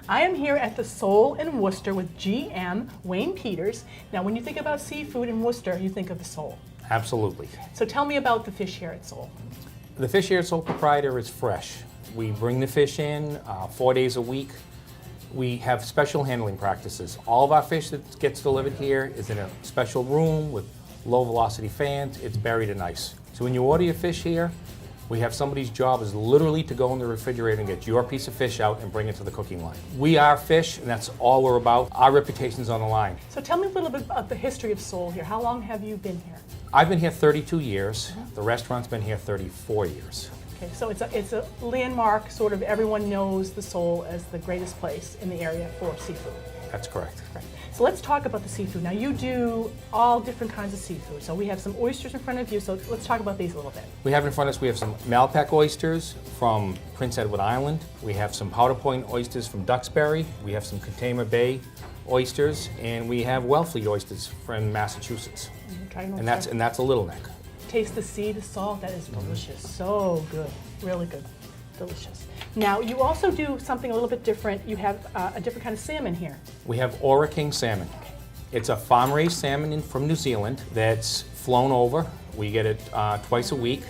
I am here at the Sole in Worcester with GM Wayne Peters. Now, when you think about seafood in Worcester, you think of the Sole. Absolutely. So tell me about the fish here at Sole. The fish here at Sole Proprietor is fresh. We bring the fish in 4 days a week. We have special handling practices. All of our fish that gets delivered here is in a special room with low velocity fans. It's buried in ice. So when you order your fish here, we have somebody's job is literally to go in the refrigerator and get your piece of fish out and bring it to the cooking line. We are fish, and that's all we're about. Our reputation's on the line. So tell me a little bit about the history of Sole here. How long have you been here? I've been here 32 years. The restaurant's been here 34 years. Okay, so it's a landmark, sort of everyone knows the Sole as the greatest place in the area for seafood. That's correct. Right. So let's talk about the seafood. Now you do all different kinds of seafood. So we have some oysters in front of you, so let's talk about these a little bit. We have in front of us, we have some Malpeque oysters from Prince Edward Island. We have some Powder Point oysters from Duxbury. We have some Container Bay oysters, and we have Wellfleet oysters from Massachusetts. And that's a little neck. Taste the sea, the salt, that is delicious. So good, really good, delicious. Now you also do something a little bit different. You have a different kind of salmon here. We have Ora King salmon. It's a farm-raised salmon from New Zealand that's flown over. We get it twice a week.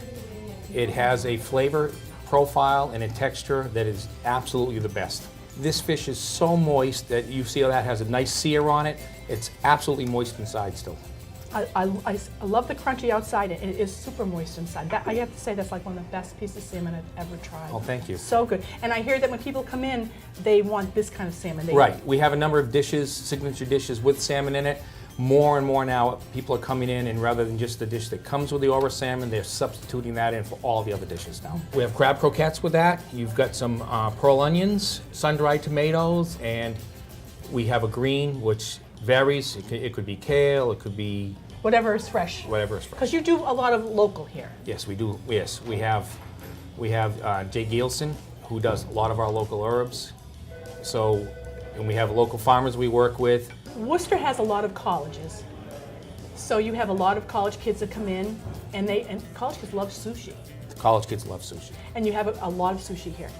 It has a flavor profile and a texture that is absolutely the best. This fish is so moist that you see how that has a nice sear on it. It's absolutely moist inside still. I love the crunchy outside, and it is super moist inside. I have to say that's like one of the best pieces of salmon I've ever tried. Oh, thank you. So good. And I hear that when people come in, they want this kind of salmon. Right. We have a number of dishes, signature dishes with salmon in it. More and more now, people are coming in, and rather than just the dish that comes with the Ora salmon, they're substituting that in for all the other dishes now. We have crab croquettes with that. You've got some pearl onions, sun-dried tomatoes, and we have a green, which varies. It could be kale, it could be whatever is fresh. Whatever is fresh. Because you do a lot of local here. Yes, we do. Yes, we have Jay Gielsen, who does a lot of our local herbs. So, and we have local farmers we work with. Worcester has a lot of colleges. So you have a lot of college kids that come in, and college kids love sushi. The college kids love sushi. And you have a lot of sushi here.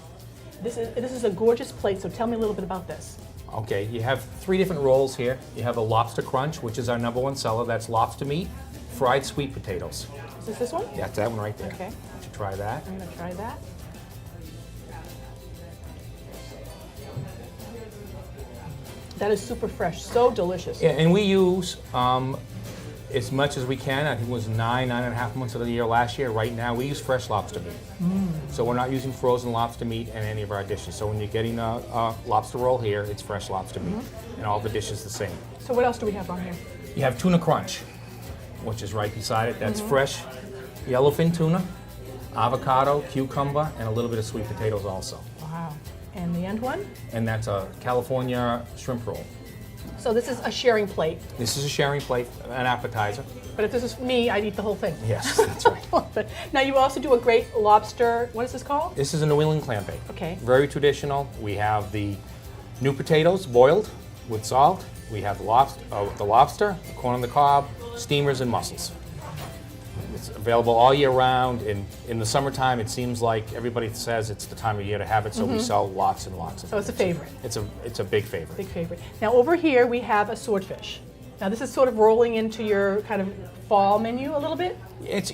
This is a gorgeous plate, so tell me a little bit about this. Okay, you have 3 different rolls here. You have a lobster crunch, which is our #1 seller. That's lobster meat, fried sweet potatoes. Is this one? Yeah, it's that one right there. Okay. Why don't you try that? I'm going to try that. That is super fresh, so delicious. Yeah, and we use as much as we can. I think it was 9.5 months of the year last year. Right now, we use fresh lobster meat. So we're not using frozen lobster meat in any of our dishes. So when you're getting a lobster roll here, it's fresh lobster meat. And all the dishes the same. So what else do we have on here? You have tuna crunch, which is right beside it. That's fresh yellowfin tuna, avocado, cucumber, and a little bit of sweet potatoes also. Wow. And the end one? And that's a California shrimp roll. So this is a sharing plate. This is a sharing plate, an appetizer. But if this is me, I'd eat the whole thing. Yes, that's right. But now you also do a great lobster, what is this called? This is a New England clam bake. Okay. Very traditional. We have the new potatoes boiled with salt. We have the lobster, the corn on the cob, steamers, and mussels. It's available all year round. In the summertime, it seems like everybody says it's the time of year to have it, so we sell lots and lots of it. So it's a favorite. It's a big favorite. Big favorite. Now over here we have a swordfish. Now this is sort of rolling into your kind of fall menu a little bit?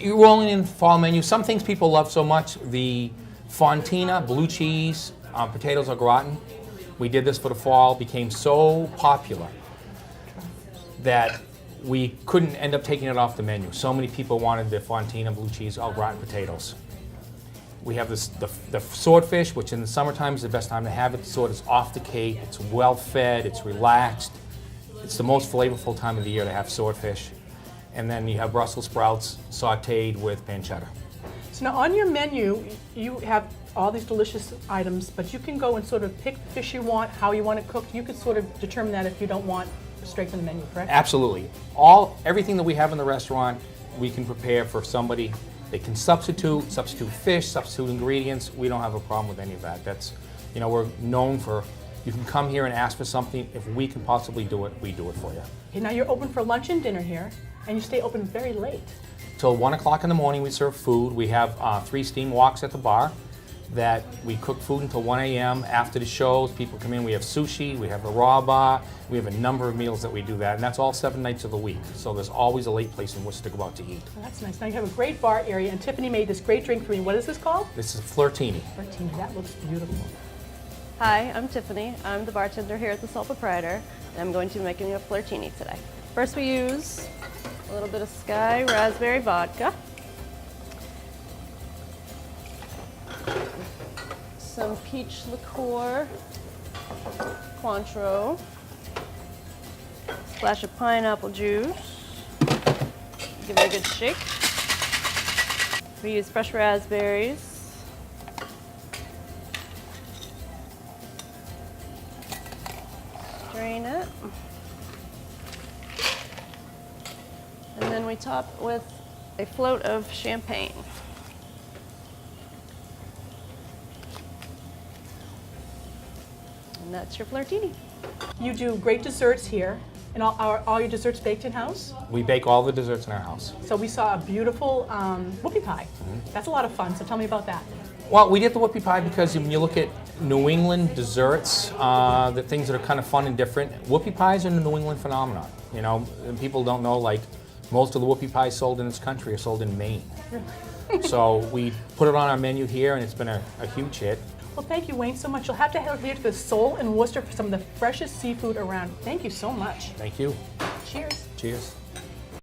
You're rolling in fall menu. Some things people love so much. The fontina, blue cheese, potatoes au gratin. We did this for the fall, became so popular that we couldn't end up taking it off the menu. So many people wanted the fontina, blue cheese, au gratin potatoes. We have the swordfish, which in the summertime is the best time to have it. The sword is off the cape, it's well fed, it's relaxed. It's the most flavorful time of the year to have swordfish. And then you have Brussels sprouts sauteed with pancetta. So now on your menu, you have all these delicious items, but you can go and sort of pick the fish you want, how you want it cooked. You could sort of determine that if you don't want straight from the menu, correct? Absolutely. Everything that we have in the restaurant, we can prepare for somebody. They can substitute fish, substitute ingredients. We don't have a problem with any of that. That's, we're known for, you can come here and ask for something. If we can possibly do it, we do it for you. Okay, now you're open for lunch and dinner here, and you stay open very late. Till 1 o'clock in the morning we serve food. We have 3 steam walks at the bar. that we cook food until 1 a.m. After the shows, people come in, we have sushi, we have a raw bar, we have a number of meals that we do that, and that's all 7 nights of the week. So there's always a late place in Worcester to go out to eat. Well, that's nice. Now you have a great bar area, and Tiffany made this great drink for me. What is this called? This is a flirtini. Martini. That looks beautiful. Hi, I'm Tiffany. I'm the bartender here at the Sole Proprietor, and I'm going to be making you a flirtini today. First we use a little bit of Sky Raspberry Vodka, some peach liqueur, Cointreau, splash of pineapple juice, give it a good shake. We use fresh raspberries, drain it, and then we top with a float of champagne. And that's your flirtini. You do great desserts here, and all your desserts baked in-house? We bake all the desserts in our house. So we saw a beautiful whoopie pie. That's a lot of fun, so tell me about that. Well, we did the whoopie pie because when you look at New England desserts, the things that are kind of fun and different, whoopie pies are a New England phenomenon. You know, and people don't know, like, most of the whoopie pies sold in this country are sold in Maine. So we put it on our menu here, and it's been a huge hit. Well, thank you, Wayne, so much. You'll have to head over here to the Sole in Worcester for some of the freshest seafood around. Thank you so much. Thank you. Cheers. Cheers.